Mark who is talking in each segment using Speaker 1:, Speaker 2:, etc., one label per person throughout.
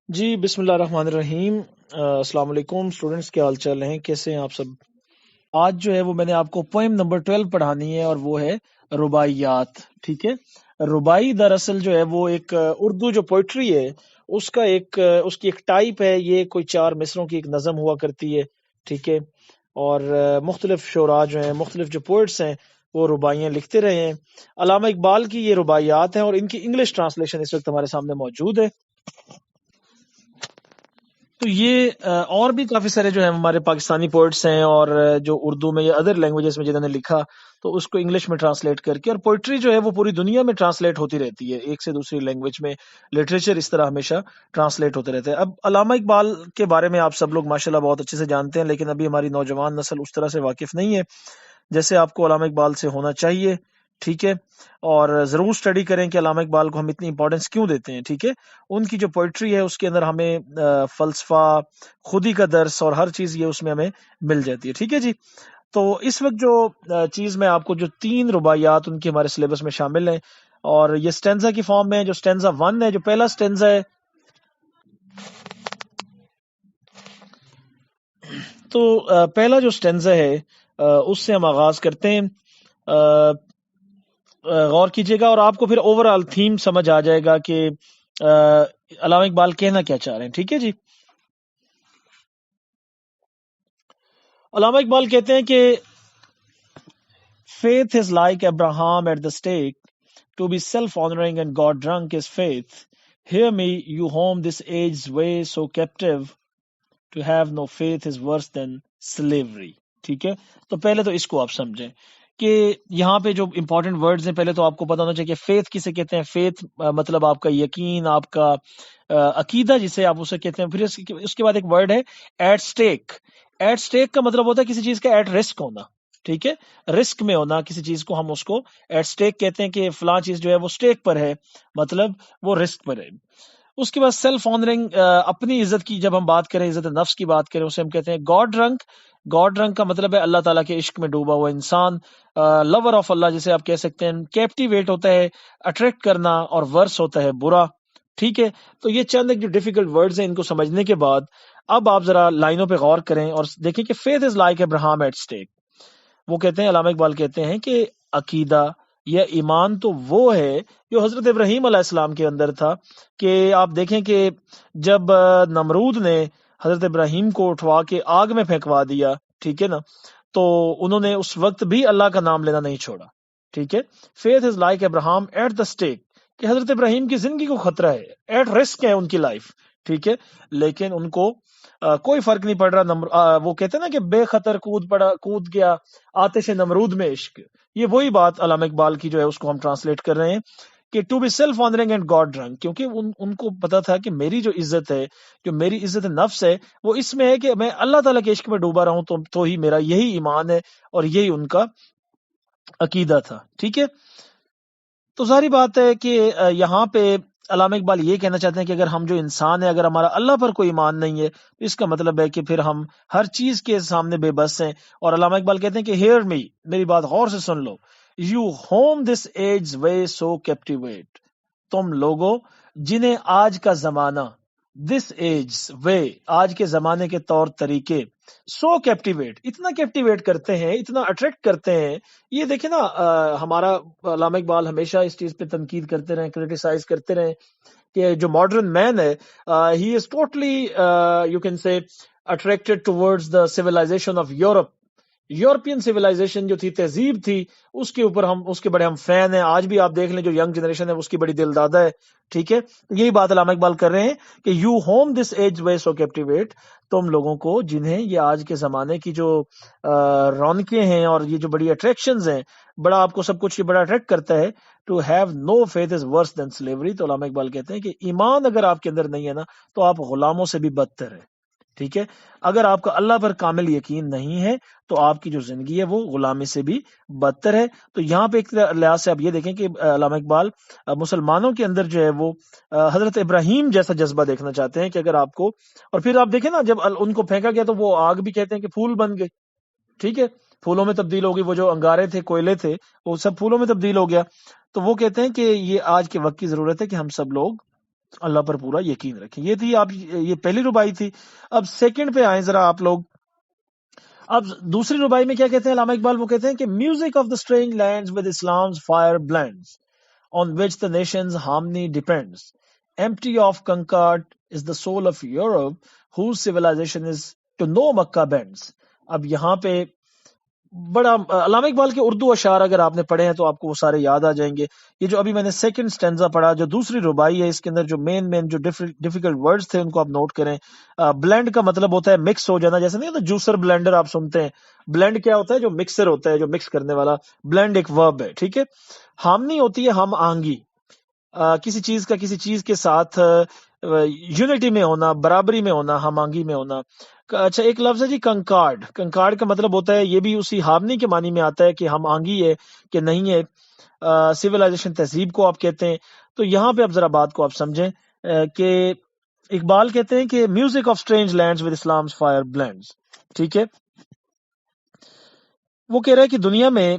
Speaker 1: جی بسم اللہ الرحمن الرحیم۔ السلام علیکم اسٹوڈنٹس، کیا حال چال ہیں؟ کیسے ہیں آپ سب؟ آج جو ہے وہ میں نے آپ کو پوئم نمبر 12 پڑھانی ہے اور وہ ہے رباعیات۔ ٹھیک ہے، رباعی دراصل جو ہے وہ ایک اردو جو پوئٹری ہے اس کا اس کی ایک ٹائپ ہے۔ یہ کوئی 4 مصروں کی ایک نظم ہوا کرتی ہے، ٹھیک ہے، اور مختلف شعراء جو ہیں، مختلف جو پوئٹس ہیں وہ رباعیاں لکھتے رہے ہیں۔ علامہ اقبال کی یہ رباعیات ہیں اور ان کی انگلش ٹرانسلیشن اس وقت ہمارے سامنے موجود ہے۔ تو یہ اور بھی کافی سارے جو ہیں ہمارے پاکستانی پوئٹس ہیں اور جو اردو میں یا ادر لینگویجز میں جنہوں نے لکھا تو اس کو انگلش میں ٹرانسلیٹ کر کے، اور پوئٹری جو ہے وہ پوری دنیا میں ٹرانسلیٹ ہوتی رہتی ہے، ایک سے دوسری لینگویج میں لٹریچر اس طرح ہمیشہ ٹرانسلیٹ ہوتے رہتے ہیں۔ اب علامہ اقبال کے بارے میں آپ سب لوگ ماشاءاللہ بہت اچھے سے جانتے ہیں، لیکن ابھی ہماری نوجوان نسل اس طرح سے واقف نہیں ہے جیسے آپ کو علامہ اقبال سے ہونا چاہیے، ٹھیک ہے، اور ضرور سٹڈی کریں کہ علامہ اقبال کو ہم اتنی امپورٹنس کیوں دیتے ہیں، ٹھیک ہے۔ ان کی جو پوئٹری ہے اس کے اندر ہمیں فلسفہ، خودی کا درس اور ہر چیز یہ اس میں ہمیں مل جاتی ہے، ٹھیک ہے جی۔ تو اس وقت جو چیز میں آپ کو جو 3 رباعیات ان کے ہمارے سلیبس میں شامل ہیں، اور یہ سٹینزا کی فارم میں ہے۔ جو سٹینزا 1 ہے، جو پہلا سٹینزا ہے، تو پہلا جو سٹینزا ہے اس سے ہم آغاز کرتے ہیں۔ غور کیجئے گا اور آپ کو پھر اوور آل تھیم سمجھ آ جائے گا کہ علامہ اقبال کہنا کیا چاہ رہے ہیں، ٹھیک ہے جی۔ علامہ اقبال کہتے ہیں کہ faith is like Abraham at the stake, to be self-honoring and God-drunk is faith. Hear me, you whom this age's way so captive, to have no faith is worse than slavery. ٹھیک ہے، تو پہلے تو اس کو آپ سمجھیں کہ یہاں پہ جو امپورٹنٹ ورڈز ہیں، پہلے تو آپ کو پتا ہونا چاہیے کہ فیتھ کسے کہتے ہیں۔ فیتھ مطلب آپ کا یقین، آپ کا عقیدہ جسے آپ اسے کہتے ہیں۔ پھر اس کے بعد ایک ورڈ ہے ایٹ سٹیک۔ ایٹ سٹیک کا مطلب ہوتا ہے کسی چیز کا ایٹ رسک ہونا، ٹھیک ہے، رسک میں ہونا کسی چیز کو، ہم اس کو ایٹ سٹیک کہتے ہیں کہ فلاں چیز جو ہے وہ سٹیک پر ہے، مطلب وہ رسک پر ہے۔ اس کے بعد سیلف آنرنگ، اپنی عزت کی جب ہم بات کریں، عزت نفس کی بات کریں، اسے ہم کہتے ہیں گاڈ ڈرنک۔ گاڈ ڈرنک کا مطلب ہے اللہ تعالیٰ کے عشق میں ڈوبا ہوا انسان، لور آف اللہ جسے آپ کہہ سکتے ہیں۔ کیپٹیویٹ ہوتا ہے اٹریکٹ کرنا، اور ورس ہوتا ہے برا، ٹھیک ہے۔ تو یہ چند ایک جو ڈیفیکلٹ ورڈز ہیں، ان کو سمجھنے کے بعد اب آپ ذرا لائنوں پہ غور کریں اور دیکھیں کہ faith is like Abraham at stake. وہ کہتے ہیں، علامہ اقبال کہتے ہیں کہ عقیدہ یا ایمان تو وہ ہے جو حضرت ابراہیم علیہ السلام کے اندر تھا۔ کہ آپ دیکھیں کہ جب نمرود نے حضرت ابراہیم کو اٹھوا کے آگ میں پھینکوا دیا، ٹھیک ہے نا، تو انہوں نے اس وقت بھی اللہ کا نام لینا نہیں چھوڑا، ٹھیک ہے۔ Faith is like Abraham at the stake, کہ حضرت ابراہیم کی زندگی کو خطرہ ہے، ایٹ رسک ہے ان کی لائف، ٹھیک ہے، لیکن ان کو کوئی فرق نہیں پڑ رہا۔ وہ کہتے ہیں نا کہ بے خطر کود گیا آتش نمرود میں عشق۔ یہ وہی بات علامہ اقبال کی جو ہے اس کو ہم ٹرانسلیٹ کر رہے ہیں کہ to be self honouring and God drink, کیونکہ ان کو پتا تھا کہ میری جو عزت ہے، جو میری عزت نفس ہے، وہ اس میں ہے کہ میں اللہ تعالیٰ کے عشق میں ڈوبا رہوں، تو ہی میرا یہی ایمان ہے اور یہی ان کا عقیدہ تھا، ٹھیک ہے۔ تو ظاہری بات ہے کہ یہاں پہ علامہ اقبال یہ کہنا چاہتے ہیں کہ اگر ہم جو انسان ہیں، اگر ہمارا اللہ پر کوئی ایمان نہیں ہے تو اس کا مطلب ہے کہ پھر ہم ہر چیز کے سامنے بے بس ہیں۔ اور علامہ اقبال کہتے ہیں کہ ہیئر می، میری بات غور سے سن لو، یو ہوم دس ایج وے سو کیپٹیویٹ، تم لوگوں جنہیں آج کا زمانہ، دس ایج وے، آج کے زمانے کے طور طریقے، سو کیپٹیویٹ، اتنا کیپٹیویٹ کرتے ہیں، اتنا اٹریکٹ کرتے ہیں۔ یہ دیکھیں نا، ہمارا علامہ اقبال ہمیشہ اس چیز پہ تنقید کرتے رہے، کریٹیسائز کرتے رہے کہ جو ماڈرن مین ہے، he is totally you can say attracted towards the civilisation of Europe. European civilisation جو تھی، تہذیب تھی، اس کے اوپر اس کے بڑے ہم فین ہیں۔ آج بھی آپ دیکھ لیں جو ینگ جنریشن ہے اس کی بڑی دل دادا ہے، ٹھیک ہے۔ یہی بات علامہ اقبال کر رہے ہیں کہ یو ہوم دس ایج وے سو کیپٹیویٹ، تم لوگوں کو جنہیں یہ آج کے زمانے کی جو رونقیں ہیں اور یہ جو بڑی اٹریکشنز ہیں، بڑا آپ کو سب کچھ یہ بڑا اٹریکٹ کرتا ہے، to have no faith is worse than slavery. تو علامہ اقبال کہتے ہیں کہ ایمان اگر آپ کے اندر نہیں ہے نا تو آپ غلاموں سے بھی بدتر ہے، ٹھیک ہے۔ اگر آپ کا اللہ پر کامل یقین نہیں ہے تو آپ کی جو زندگی ہے وہ غلامی سے بھی بدتر ہے۔ تو یہاں پہ ایک لحاظ سے آپ یہ دیکھیں کہ علامہ اقبال مسلمانوں کے اندر جو ہے وہ حضرت ابراہیم جیسا جذبہ دیکھنا چاہتے ہیں کہ اگر آپ کو، اور پھر آپ دیکھیں نا جب ان کو پھینکا گیا تو وہ آگ بھی کہتے ہیں کہ پھول بن گئے، ٹھیک ہے، پھولوں میں تبدیل ہو گئی، وہ جو انگارے تھے، کوئلے تھے، وہ سب پھولوں میں تبدیل ہو گیا۔ تو وہ کہتے ہیں کہ یہ آج کے وقت کی ضرورت ہے کہ ہم سب لوگ اللہ پر پورا یقین رکھیں. یہ تھی آپ یہ پہلی ربائی تھی. اب سیکنڈ پہ آئیں ذرا آپ لوگ. اب دوسری ربائی میں کیا کہتے ہیں علامہ اقبال؟ وہ کہتے ہیں کہ music of the strange lands with Islam's fire blends on which the nation's harmony depends. Empty of concord is the soul of Europe whose civilization is to no Makkah bends. اب یہاں پہ بڑا علامہ اقبال کے اردو اشعار اگر آپ نے پڑھے ہیں تو آپ کو وہ سارے یاد آ جائیں گے. یہ جو ابھی میں نے سیکنڈ سٹینزا پڑھا جو دوسری ربائی ہے، اس کے اندر جو مین جو ڈیفیکلٹ ورڈز تھے ان کو آپ نوٹ کریں. بلینڈ کا مطلب ہوتا ہے مکس ہو جانا، جیسے نہیں ہوتا جوسر بلینڈر آپ سنتے ہیں. بلینڈ کیا ہوتا ہے؟ جو مکسر ہوتا ہے، جو مکس کرنے والا. بلینڈ ایک ورب ہے، ٹھیک ہے. ہارمنی ہوتی ہے ہم آہنگی، کسی چیز کا کسی چیز کے ساتھ یونٹی میں ہونا، برابری میں ہونا، ہم آہنگی میں ہونا. اچھا ایک لفظ ہے جی کنکارڈ. کنکارڈ کا مطلب ہوتا ہے، یہ بھی اسی ہارمنی کے معنی میں آتا ہے کہ ہم آہنگی ہے کہ نہیں ہے. سویلائزیشن تہذیب کو آپ کہتے ہیں. تو یہاں پہ اب ذرا بات کو آپ سمجھیں کہ اقبال کہتے ہیں کہ music of strange lands with Islam's fire blends. ٹھیک ہے، وہ کہہ رہا ہے کہ دنیا میں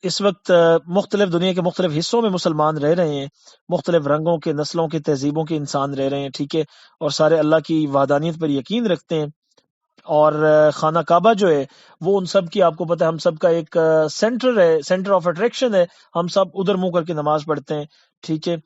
Speaker 1: اس وقت مختلف دنیا کے مختلف حصوں میں مسلمان رہ رہے ہیں، مختلف رنگوں کے، نسلوں کے، تہذیبوں کے انسان رہ رہے ہیں، ٹھیک ہے. اور سارے اللہ کی وحدانیت پر یقین رکھتے ہیں. اور خانہ کعبہ جو ہے وہ ان سب کی، آپ کو پتہ ہے ہم سب کا ایک سینٹر ہے، سینٹر آف اٹریکشن ہے. ہم سب ادھر منہ کر کے نماز پڑھتے ہیں، ٹھیک ہے.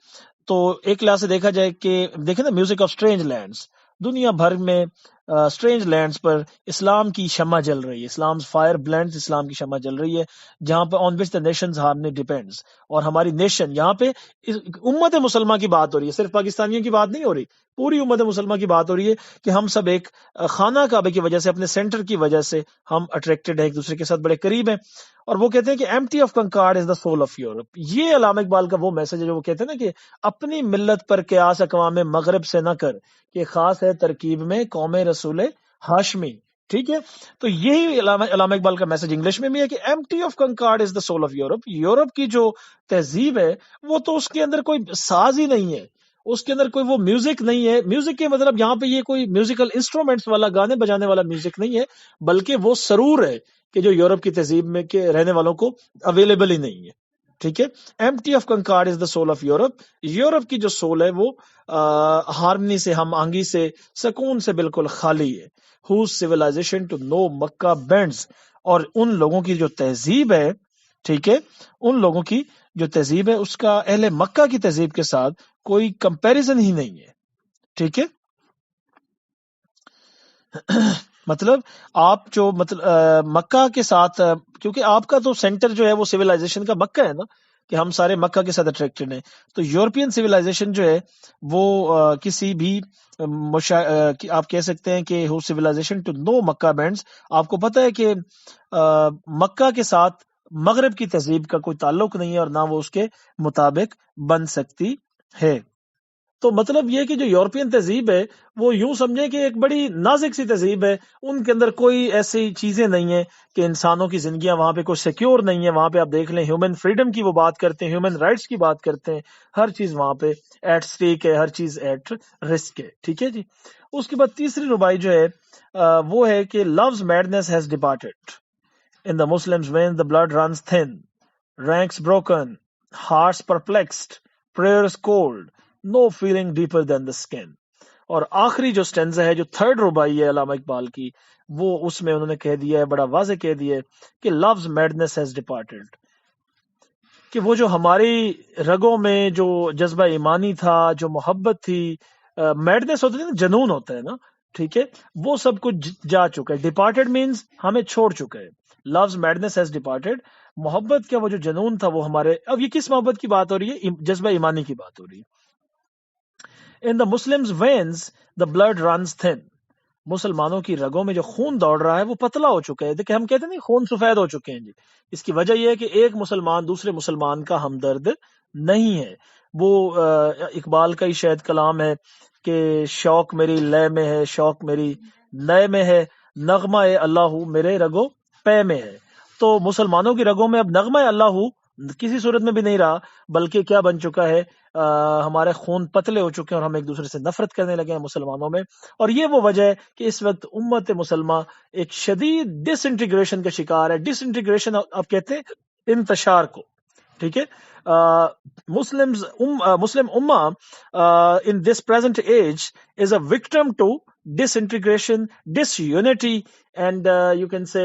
Speaker 1: تو ایک لحاظ سے دیکھا جائے کہ دیکھیں نا، میوزک آف اسٹرینج لینڈز، دنیا بھر میں اسٹرینج لینڈز پر اسلام کی شمع جل رہی ہے. اسلام فائر بلینڈز، اسلام کی شمع جل رہی ہے، جہاں پہ آن وچ دا نیشنز ہارمنی ڈیپینڈز. اور ہماری نیشن یہاں پہ امت مسلمہ کی بات ہو رہی ہے، صرف پاکستانیوں کی بات نہیں ہو رہی، پوری امت مسلمہ کی بات ہو رہی ہے کہ ہم سب ایک خانہ کعبے کی وجہ سے، اپنے سینٹر کی وجہ سے ہم اٹریکٹڈ ہیں، ایک دوسرے کے ساتھ بڑے قریب ہیں. اور وہ کہتے ہیں کہ amity of concord is the soul of Europe. یہ علامہ اقبال کا وہ میسج ہے جو وہ کہتے ہیں نا کہ اپنی ملت پر قیاس اقوام مغرب سے نہ کر، کہ خاص ہے ترکیب میں قوم رسول ہاشمی. ٹھیک ہے، تو یہی علامہ اقبال کا میسج انگلش میں بھی ہے کہ amity of concord is the soul of Europe. یورپ کی جو تہذیب ہے وہ تو اس کے اندر کوئی ساز ہی نہیں ہے، اس کے اندر کوئی وہ میوزک نہیں ہے. میوزک کے مطلب یہاں پہ یہ کوئی میوزیکل انسٹرومنٹس والا، گانے بجانے والا میوزک نہیں ہے، بلکہ وہ سرور ہے کہ جو یورپ کی تہذیب میں کے رہنے والوں کو اویلیبل ہی نہیں ہے. ٹھیک ہے، amity of concord is the soul of Europe. یورپ کی جو سول ہے وہ ہارمنی سے، ہم آہنگی سے، سکون سے بالکل خالی ہے. whose civilization to no Mecca bends. اور ان لوگوں کی جو تہذیب ہے، ٹھیک ہے، ان لوگوں کی جو تہذیب ہے اس کا اہل مکہ کی تہذیب کے ساتھ کوئی کمپیریزن ہی نہیں ہے. ٹھیک ہے، مطلب آپ جو مطلب مکہ کے ساتھ، کیونکہ آپ کا تو سینٹر جو ہے وہ سویلائزیشن کا مکہ ہے نا، کہ ہم سارے مکہ کے ساتھ اٹریکٹڈ ہیں. تو یورپین سویلائزیشن جو ہے وہ کسی بھی آپ کہہ سکتے ہیں کہ ہو civilisation to no Mecca bends. آپ کو پتہ ہے کہ مکہ کے ساتھ مغرب کی تہذیب کا کوئی تعلق نہیں ہے، اور نہ وہ اس کے مطابق بن سکتی ہے. تو مطلب یہ کہ جو یورپین تہذیب ہے وہ یوں سمجھیں کہ ایک بڑی نازک سی تہذیب ہے. ان کے اندر کوئی ایسی چیزیں نہیں ہیں کہ انسانوں کی زندگیاں وہاں پہ کوئی سیکیور نہیں ہے. وہاں پہ آپ دیکھ لیں ہیومن فریڈم کی وہ بات کرتے ہیں، ہیومن رائٹس کی بات کرتے ہیں، ہر چیز وہاں پہ ایٹ سٹیک ہے، ہر چیز ایٹ رسک ہے. ٹھیک ہے جی. اس کے بعد تیسری ربائی جو ہے وہ ہے کہ love's madness has departed. In the Muslims veins the blood runs thin, ranks broken, hearts perplexed, prayers cold, no feeling deeper than the skin. اور آخری جو سٹینزا ہے، جو تھرڈ ربائی ہے علامہ اقبال کی، وہ اس میں انہوں نے کہہ دیا ہے، بڑا واضح کہہ دیا ہے کہ love's madness has departed. کہ وہ جو ہماری رگوں میں جو جذبہ ایمانی تھا، جو محبت تھی، میڈنس ہوتا ہے نا، جنون ہوتا ہے نا، ٹھیک ہے، وہ سب کچھ جا چکا ہے. ڈپارٹڈ مینز ہمیں چھوڑ چکا ہے. Love's madness has departed. محبت کا وہ جو جنون تھا وہ ہمارے، اب یہ کس محبت کی بات ہو رہی ہے؟ جذبہ ایمانی کی بات ہو رہی ہے. In the Muslims veins the blood runs thin. مسلمانوں کی رگوں میں جو خون دوڑ رہا ہے وہ پتلا ہو چکا ہے. دیکھیں ہم کہتے ہیں نہیں خون سفید ہو چکے ہیں جی، اس کی وجہ یہ ہے کہ ایک مسلمان دوسرے مسلمان کا ہمدرد نہیں ہے. وہ اقبال کا ہی شاید کلام ہے کہ شوق میری لے میں ہے، شوق میری نئے میں ہے، نغمہ اللہ میرے رگو پے میں ہے. تو مسلمانوں کی رگوں میں اب نغمہ اللہ کسی صورت میں بھی نہیں رہا، بلکہ کیا بن چکا ہے، ہمارے خون پتلے ہو چکے ہیں، اور ہم ایک دوسرے سے نفرت کرنے لگے ہیں مسلمانوں میں. اور یہ وہ وجہ ہے کہ اس وقت امت مسلمہ ایک شدید ڈس انٹیگریشن کا شکار ہے. ڈس انٹیگریشن آپ کہتے ہیں انتشار کو، ٹھیک ہے. Muslim Ummah in this present age is a victim to disintegration, disunity, and you can say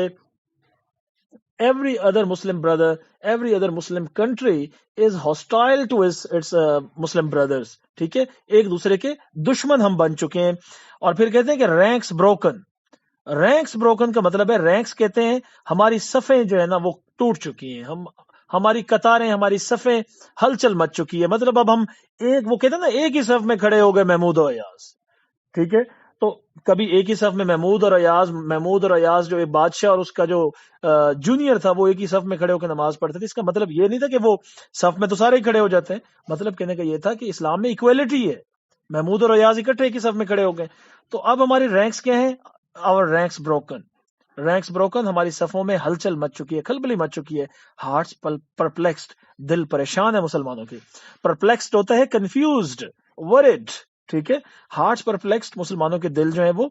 Speaker 1: every other Muslim brother, every other Muslim country is hostile to its Muslim brothers. ٹھیک ہے, ایک دوسرے کے دشمن ہم بن چکے ہیں. اور پھر کہتے ہیں کہ رینکس بروکن. رینکس بروکن کا مطلب ہے, رینکس کہتے ہیں ہماری صفیں جو ہے نا وہ ٹوٹ چکی ہیں, ہماری قطاریں, ہماری صفیں ہلچل مچ چکی ہے. مطلب اب ہم ایک, وہ کہتے ہیں نا ایک ہی صف میں کھڑے ہو گئے محمود و ایاز. ٹھیک ہے, تو کبھی ایک ہی صف میں محمود اور ایاز جو ایک بادشاہ اور اس کا جو جونیئر تھا وہ ایک ہی صف میں کھڑے ہو کے نماز پڑھتے تھے. اس کا مطلب یہ نہیں تھا کہ وہ صف میں تو سارے ہی کھڑے ہو جاتے ہیں. مطلب کہنے کا یہ تھا کہ اسلام میں ایکویلٹی ہے, محمود اور ایاز اکٹھے ایک ہی صف میں کھڑے ہو گئے. تو اب ہماری رینکس کیا ہیں؟ اور رینکس بروکن. رینکس بروکن, ہماری صفوں میں ہلچل مچ چکی ہے, کھلبلی مچ چکی ہے. ہارٹس پرپلیکسڈ, دل پریشان ہے مسلمانوں کے. پرپلیکسڈ ہوتا ہے کنفیوزڈ, ورڈ. ٹھیک ہے, ہارٹس پرپلیکسڈ, مسلمانوں کے دل جو ہے وہ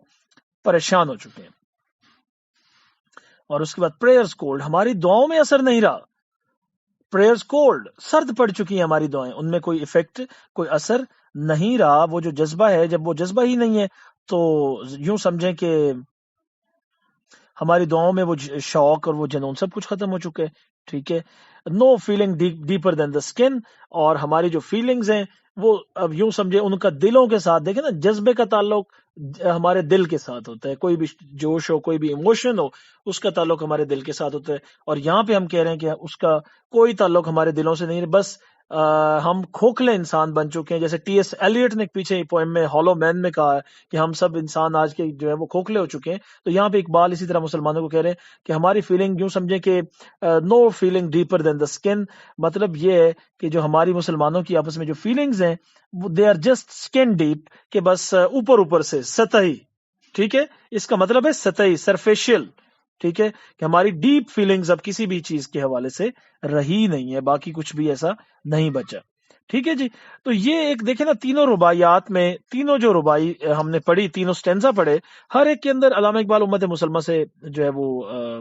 Speaker 1: پریشان ہو چکے ہیں. اور اس کے بعد پریئرز کولڈ, ہماری دعاؤں میں اثر نہیں رہا. پریئرز کولڈ, سرد پڑ چکی ہیں ہماری دعائیں, ان میں کوئی ایفیکٹ, کوئی اثر نہیں رہا. وہ جو جذبہ ہے, جب وہ جذبہ ہی نہیں ہے تو یوں سمجھیں کہ ہماری دعاؤں میں وہ شوق اور وہ جنون سب کچھ ختم ہو چکے. ٹھیک ہے, no feeling deeper than the skin, اور ہماری جو فیلنگز ہیں وہ اب یوں سمجھے ان کا دلوں کے ساتھ, دیکھیں نا جذبے کا تعلق ہمارے دل کے ساتھ ہوتا ہے. کوئی بھی جوش ہو, کوئی بھی ایموشن ہو, اس کا تعلق ہمارے دل کے ساتھ ہوتا ہے. اور یہاں پہ ہم کہہ رہے ہیں کہ اس کا کوئی تعلق ہمارے دلوں سے نہیں ہے. بس ہم کھوکھلے انسان بن چکے ہیں. جیسے ٹی ایس ایلیٹ نے پیچھے پوئم میں ہالو مین میں کہا ہے کہ ہم سب انسان آج کے جو ہے وہ کھوکھلے ہو چکے ہیں. تو یہاں پہ اقبال اسی طرح مسلمانوں کو کہہ رہے ہیں کہ ہماری فیلنگ یوں سمجھیں کہ no feeling deeper than the skin. مطلب یہ ہے کہ جو ہماری مسلمانوں کی آپس میں جو فیلنگز ہیں they are just skin deep, کہ بس اوپر سے سطحی. ٹھیک ہے, اس کا مطلب ہے سطحی, سرفیشل. ٹھیک ہے, کہ ہماری ڈیپ فیلنگز اب کسی بھی چیز کے حوالے سے رہی نہیں ہے, باقی کچھ بھی ایسا نہیں بچا. ٹھیک ہے جی. تو یہ ایک دیکھیں نا, تینوں رباعیات میں, تینوں جو ربائی ہم نے پڑھی, تینوں سٹینزا پڑھے, ہر ایک کے اندر علامہ اقبال امت مسلمہ سے جو ہے وہ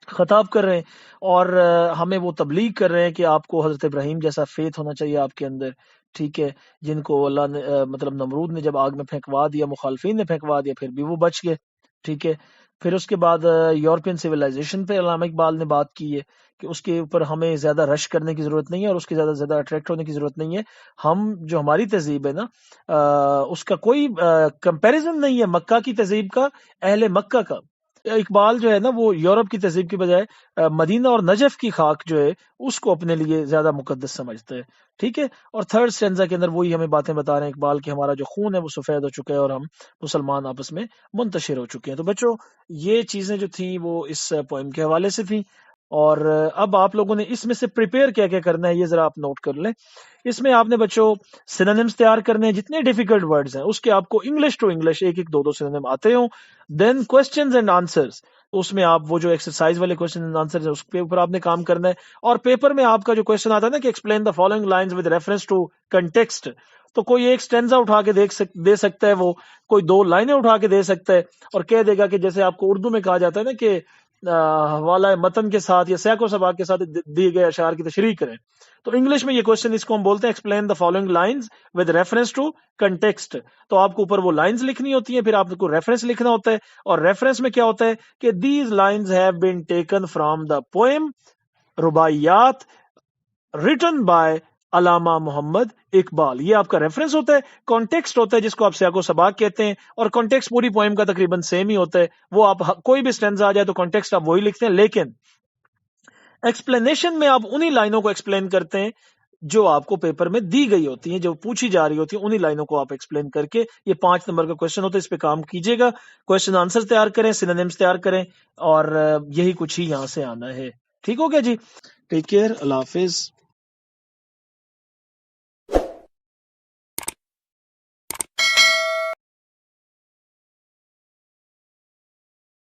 Speaker 1: خطاب کر رہے ہیں اور ہمیں وہ تبلیغ کر رہے ہیں کہ آپ کو حضرت ابراہیم جیسا فیتھ ہونا چاہیے آپ کے اندر. ٹھیک ہے, جن کو اللہ نے مطلب نمرود نے جب آگ میں پھینکوا دیا, مخالفین نے پھینکوا دیا, پھر بھی وہ بچ گئے. ٹھیک ہے, پھر اس کے بعد یورپین سویلائزیشن پہ علامہ اقبال نے بات کی ہے کہ اس کے اوپر ہمیں زیادہ رش کرنے کی ضرورت نہیں ہے اور اس کے زیادہ اٹریکٹ ہونے کی ضرورت نہیں ہے. ہم جو ہماری تہذیب ہے نا, اس کا کوئی کمپیریزن نہیں ہے مکہ کی تہذیب کا, اہل مکہ کا. اقبال جو ہے نا وہ یورپ کی تہذیب کی بجائے مدینہ اور نجف کی خاک جو ہے اس کو اپنے لیے زیادہ مقدس سمجھتا ہے. ٹھیک ہے, اور تھرڈ سٹینزا کے اندر وہی ہمیں باتیں بتا رہے ہیں اقبال کہ ہمارا جو خون ہے وہ سفید ہو چکا ہے اور ہم مسلمان آپس میں منتشر ہو چکے ہیں. تو بچوں یہ چیزیں جو تھیں وہ اس پوئم کے حوالے سے تھیں. اور اب آپ لوگوں نے اس میں سے پریپیئر کیا کیا کرنا ہے یہ ذرا آپ نوٹ کر لیں. اس میں آپ نے بچوں سینونیمز تیار کرنے ہیں, جتنے ڈیفیکلٹ ورڈز ہیں اس کے آپ کو انگلش ٹو انگلش ایک دو سینونیم آتے ہوں. دین کوسچنز اینڈ آنسرز, اس میں آپ وہ جو ایکسرسائز والے کوسچن اینڈ آنسرز ہیں اس کے اوپر آپ نے کام کرنا ہے. اور پیپر میں آپ کا جو کوسچن آتا ہے نا کہ explain the following lines with reference to context, تو کوئی ایک سٹینزا اٹھا کے دے سکتا ہے, وہ کوئی 2 لائنیں اٹھا کے دے سکتا ہے اور کہہ دے گا کہ جیسے آپ کو اردو میں کہا جاتا ہے نا کہ حوالہ متن کے ساتھ یا سیاق و سباق کے ساتھ دیے گئے اشعار کی تشریح کریں. تو انگلش میں یہ کوسچن اس کو ہم بولتے ہیں explain the following lines with reference to context. تو آپ کو اوپر وہ لائنز لکھنی ہوتی ہیں, پھر آپ کو ریفرنس لکھنا ہوتا ہے, اور ریفرنس میں کیا ہوتا ہے کہ these lines have been taken from the poem Rubaiyat written by Allama Muhammad Iqbal. یہ آپ کا ریفرنس ہوتا ہے. کانٹیکسٹ ہوتا ہے جس کو آپ سیاق و سباق کہتے ہیں, اور کانٹیکسٹ پوری پوئم کا تقریباً سیم ہی ہوتا ہے. وہ آپ کوئی بھی سٹینزا آ جائے تو کانٹیکسٹ آپ وہی لکھتے ہیں, لیکن ایکسپلینیشن میں آپ انہی لائنوں کو ایکسپلین کرتے ہیں جو آپ کو پیپر میں دی گئی ہوتی ہیں, جو پوچھی جا رہی ہوتی ہیں, انہی لائنوں کو آپ ایکسپلین کر کے, یہ 5 نمبر کا کوسچن ہوتا ہے, اس پہ کام کیجیے گا. کوسچن آنسر تیار کریں, سینونیمز تیار کریں, اور یہی کچھ ہی یہاں سے آنا ہے. ٹھیک ہو گیا جی, ٹیک کیئر, اللہ حافظ.